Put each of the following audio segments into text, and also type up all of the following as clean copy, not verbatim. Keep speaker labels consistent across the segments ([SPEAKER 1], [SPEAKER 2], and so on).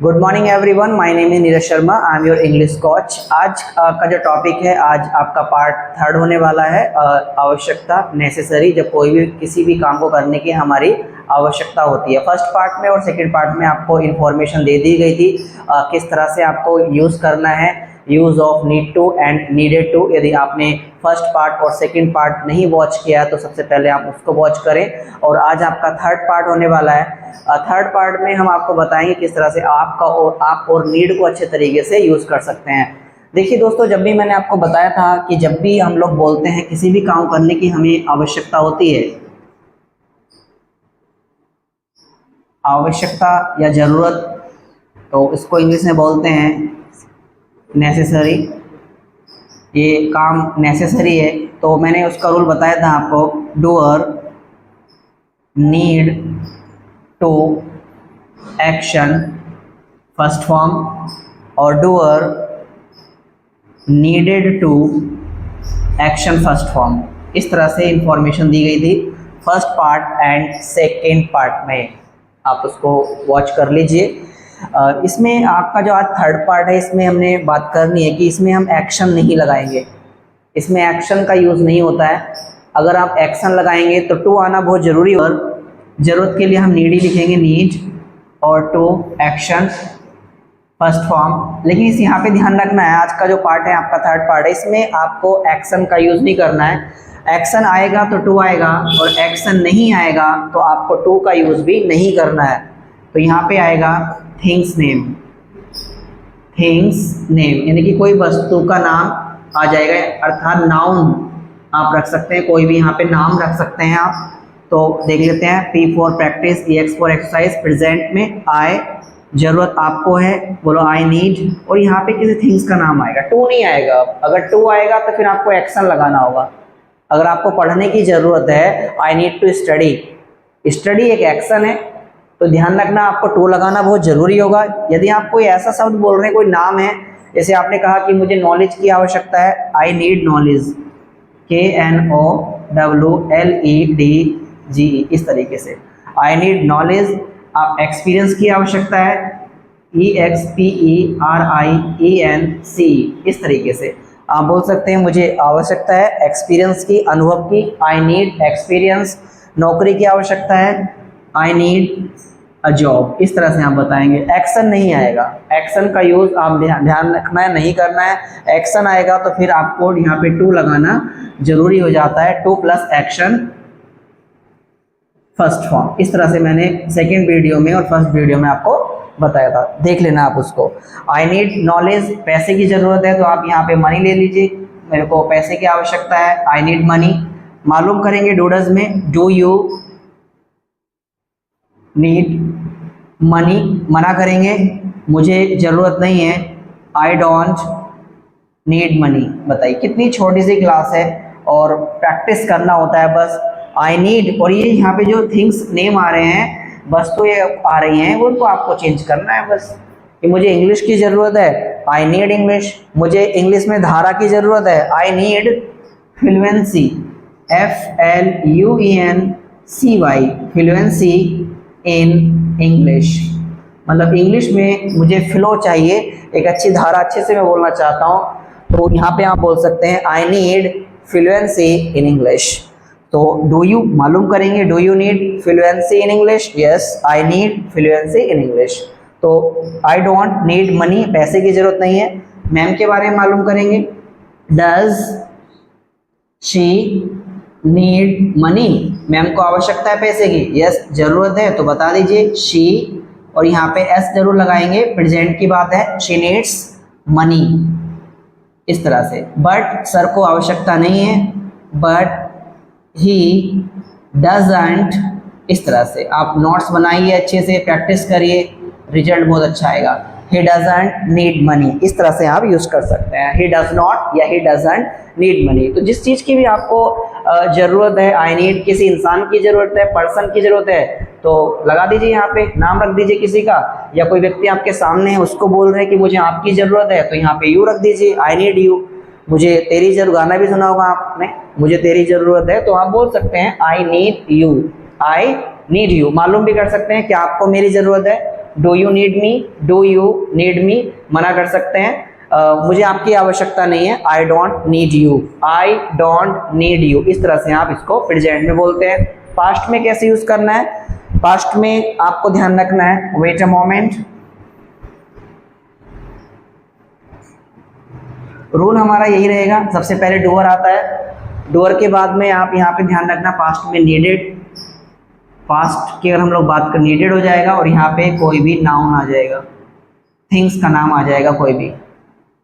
[SPEAKER 1] Good morning everyone, my name is Neeraj Sharma, I am your English coach. आज का जो topic है, आज आपका पार्ट 3 होने वाला है। आवश्यकता, नेसेसरी, जब कोई भी किसी भी काम को करने की हमारी आवश्यकता होती है। फर्स्ट पार्ट में और सेकंड पार्ट में आपको इन्फॉर्मेशन दे दी गई थी किस तरह से आपको यूज़ करना है, use of need to and needed to. यदि आपने फर्स्ट पार्ट और सेकंड पार्ट नहीं वॉच किया तो सबसे पहले आप उसको वॉच करें। और आज आपका थर्ड पार्ट होने वाला है। थर्ड पार्ट में हम आपको बताएंगे किस तरह से आप और नीड को अच्छे तरीके से यूज़ कर सकते हैं। देखिए दोस्तों, जब भी मैंने आपको बताया था कि जब भी हम लोग बोलते हैं किसी भी काम करने की हमें आवश्यकता होती है, आवश्यकता या ज़रूरत, तो इसको इंग्लिश में बोलते हैं नेसेसरी। ये काम नेसेसरी है, तो मैंने उसका रूल बताया था आपको। Doer need to action first form और doer needed to action first form. इस तरह से इंफॉर्मेशन दी गई थी first part and second part में। आप उसको वॉच कर लीजिए। इसमें आपका जो आज थर्ड पार्ट है, इसमें हमने बात करनी है कि इसमें हम एक्शन नहीं लगाएंगे। इसमें एक्शन का यूज़ नहीं होता है। अगर आप एक्शन लगाएंगे तो टू आना बहुत ज़रूरी है। और ज़रूरत के लिए हम नीड ही लिखेंगे, नीड, और टू एक्शन फर्स्ट फॉर्म। लेकिन इस यहाँ पे ध्यान रखना है, आज का जो पार्ट है आपका थर्ड पार्ट है, इसमें आपको एक्शन का यूज़ नहीं करना है। एक्शन आएगा तो टू आएगा, और एक्शन नहीं आएगा तो आपको टू का यूज़ भी नहीं करना है। तो यहाँ पे आएगा थिंग्स नेम। थिंग्स नेम यानी कि कोई वस्तु का नाम आ जाएगा, अर्थात नाउन आप रख सकते हैं। कोई भी यहाँ पे नाम रख सकते हैं आप। तो देख लेते हैं। P for practice, EX for exercise. Present में आई, जरूरत आपको है, बोलो आई नीड, और यहाँ पे किसी थिंग्स का नाम आएगा, टू नहीं आएगा। अगर टू आएगा तो फिर आपको एक्शन लगाना होगा। अगर आपको पढ़ने की ज़रूरत है, I need to study, study एक एक्शन है, तो ध्यान रखना आपको टू लगाना बहुत ज़रूरी होगा। यदि आप कोई ऐसा शब्द बोल रहे हैं, कोई नाम है, जैसे आपने कहा कि मुझे नॉलेज की आवश्यकता है, आई नीड नॉलेज, KNOWLEDGE, इस तरीके से आई नीड नॉलेज। आप एक्सपीरियंस की आवश्यकता है, EXPERIENC, इस तरीके से आप बोल सकते हैं मुझे आवश्यकता है एक्सपीरियंस की, अनुभव की, आई नीड एक्सपीरियंस। नौकरी की आवश्यकता है, आई नीड अ जॉब, इस तरह से आप बताएंगे। एक्शन नहीं आएगा, एक्शन का यूज़ आप ध्यान रखना है, नहीं करना है। एक्शन आएगा तो फिर आपको यहाँ पे टू लगाना जरूरी हो जाता है, two plus action first form. इस तरह से मैंने सेकेंड वीडियो में और फर्स्ट वीडियो में आपको बताया था, देख लेना आप उसको। आई नीड नॉलेज, पैसे की ज़रूरत है, तो आप यहाँ पे मनी ले लीजिए, मेरे को पैसे की आवश्यकता है, आई नीड मनी। मालूम करेंगे डूडस में, डू यू नीड मनी, मना करेंगे मुझे ज़रूरत नहीं है, आई डोंट नीड मनी। बताइए कितनी छोटी सी क्लास है और प्रैक्टिस करना होता है बस। आई नीड, और ये यहाँ पे जो थिंग्स नेम आ रहे हैं, बस तो ये आ रही हैं, उनको आपको चेंज करना है बस। कि मुझे इंग्लिश की ज़रूरत है, आई नीड इंग्लिश। मुझे इंग्लिश में धारा की ज़रूरत है, I need fluency, FLUENCY, fluency in English. मतलब इंग्लिश में मुझे फ्लो चाहिए, एक अच्छी धारा, अच्छे से मैं बोलना चाहता हूँ, तो यहाँ पे आप बोल सकते हैं I need fluency in English. तो डू यू मालूम करेंगे, do you need fluency in English, yes I need fluency in English. तो आई डोंट नीड मनी, पैसे की जरूरत नहीं है। मैम के बारे में मालूम करेंगे, does she need money, ma'am को आवश्यकता है पैसे की, यस जरूरत है, तो बता दीजिए शी, और यहाँ पे एस जरूर लगाएंगे, प्रेजेंट की बात है, शी नीड्स मनी, इस तरह से। बट सर को आवश्यकता नहीं है, बट ही डजंट, इस तरह से आप नोट्स बनाइए, अच्छे से प्रैक्टिस करिए, रिजल्ट बहुत अच्छा आएगा। ही डजंट नीड मनी, इस तरह से आप यूज़ कर सकते हैं, ही डज नॉट या ही डजंट नीड मनी। तो जिस चीज़ की भी आपको ज़रूरत है, आई नीड किसी इंसान की ज़रूरत है, पर्सन की ज़रूरत है, तो लगा दीजिए, यहाँ पे नाम रख दीजिए किसी का, या कोई व्यक्ति आपके सामने है उसको बोल रहे हैं कि मुझे आपकी ज़रूरत है, तो यहाँ पे यू रख दीजिए, आई नीड यू। मुझे तेरी जरूरत, गाना भी सुना होगा आपने, मुझे तेरी ज़रूरत है, तो आप बोल सकते हैं I need you, I need you. मालूम भी कर सकते हैं कि आपको मेरी ज़रूरत है, do you need me, do you need me मना कर सकते हैं, मुझे आपकी आवश्यकता नहीं है, I don't need you, I don't need you, इस तरह से आप इसको प्रेजेंट में बोलते हैं। पास्ट में कैसे यूज करना है, पास्ट में आपको ध्यान रखना है, वेट अ मोमेंट, रूल हमारा यही रहेगा, सबसे पहले डूअर आता है, डूअर के बाद में आप यहाँ पे ध्यान रखना पास्ट में नीडेड, पास्ट की अगर हम लोग बात कर नीडेड हो जाएगा और यहाँ पे कोई भी नाउन आ जाएगा, थिंग्स का नाम आ जाएगा कोई भी,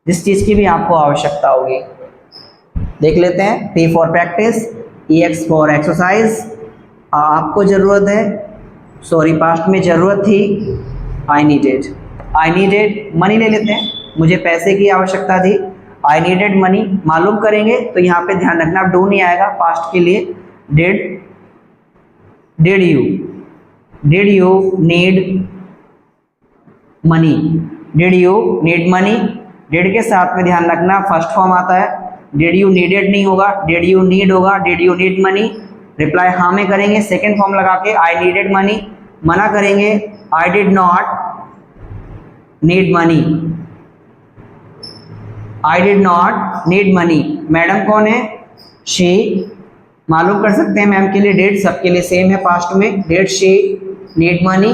[SPEAKER 1] जिस चीज़ की भी आपको आवश्यकता होगी। देख लेते हैं, P for practice, EX for exercise, आपको ज़रूरत है, सॉरी पास्ट में ज़रूरत थी, आई नीडेड मनी ले लेते हैं, मुझे पैसे की आवश्यकता थी, आई नीडेड मनी, मालूम करेंगे तो यहाँ पे ध्यान रखना डू नहीं आएगा, पास्ट के लिए did you need money, did you need money, did के साथ में ध्यान रखना फर्स्ट फॉर्म आता है, डिड यू नीडेड नहीं होगा, डिड यू नीड होगा, did you need money, reply हाँ में करेंगे सेकेंड फॉर्म लगा के, आई नीडेड मनी, मना करेंगे I did not need money, I did not need money, madam कौन है, शी, मालूम कर सकते हैं मैम के लिए डिड, सबके लिए सेम है पास्ट में, did she need money,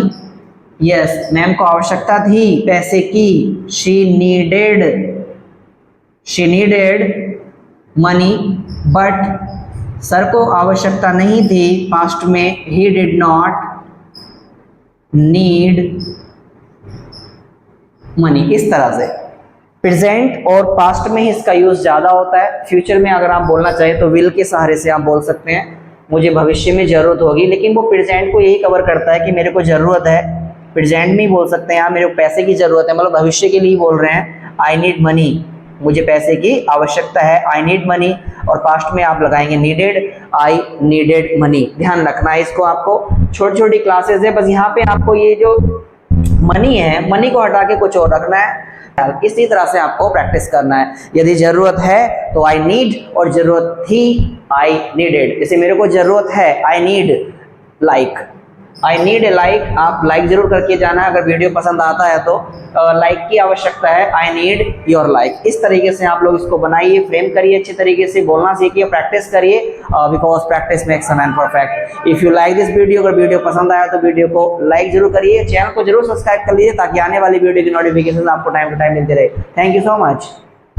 [SPEAKER 1] yes ma'am को आवश्यकता थी पैसे की, she needed money, but sir को आवश्यकता नहीं थी पास्ट में, he did not need money. इस तरह से प्रेजेंट और पास्ट में ही इसका यूज ज़्यादा होता है, फ्यूचर में अगर आप बोलना चाहें तो विल के सहारे से आप बोल सकते हैं, मुझे भविष्य में ज़रूरत होगी, लेकिन वो प्रेजेंट को यही कवर करता है कि मेरे को ज़रूरत है, प्रेजेंट में ही बोल सकते हैं, मेरे को पैसे की ज़रूरत है, मतलब भविष्य के लिए बोल रहे हैं, आई नीड मनी, मुझे पैसे की आवश्यकता है, आई नीड मनी, और पास्ट में आप लगाएंगे नीडेड, आई नीडेड मनी। ध्यान रखना है इसको, आपको छोटी छोटी क्लासेस है, बस यहाँ पे आपको ये जो मनी है, मनी को हटा के कुछ और रखना है, इसी तरह से आपको प्रैक्टिस करना है। यदि जरूरत है तो आई नीड, और जरूरत थी आई नीडेड, जैसे मेरे को जरूरत है I need like, I need a like, आप लाइक जरूर करके जाना अगर वीडियो पसंद आता है तो, लाइक की आवश्यकता है, आई नीड योर लाइक। इस तरीके से आप लोग इसको बनाइए, फ्रेम करिए, अच्छी तरीके से बोलना सीखिए, प्रैक्टिस करिए, because practice makes a man perfect. If you like this video, अगर वीडियो पसंद आया तो वीडियो को लाइक जरूर करिए, चैनल को जरूर सब्सक्राइब कर लीजिए ताकि आने वाली वीडियो की नोटिफिकेशन आपको टाइम टू टाइम मिलते रहे। Thank you so much.